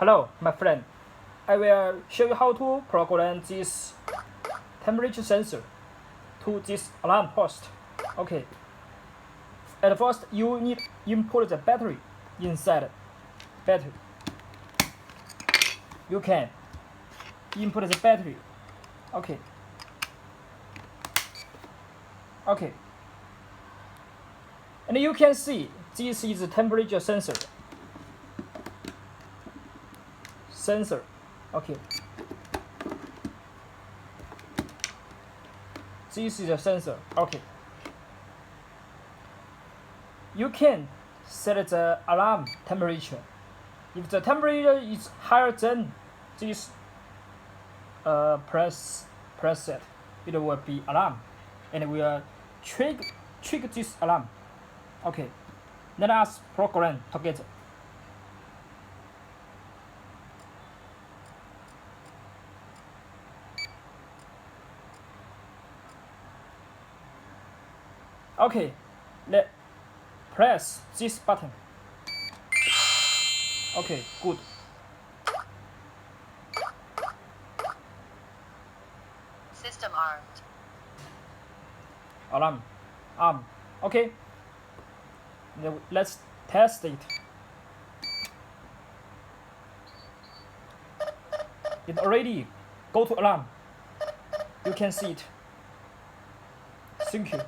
Hello, my friend. I will show you how to program this temperature sensor to this alarm post. Okay. At first, you need input the battery inside battery. You can input the battery. Okay. Okay. And you can see this is the temperature sensor. Okay. This is the sensor. Okay. You can set the alarm temperature. If the temperature is higher than this preset, it will be alarm, and we will trigger this alarm. Okay. Let us program together. Okay, let's press this button. Okay, good. System armed. Alarm. Okay. Now let's test it. It already go to alarm. You can see it. Thank you.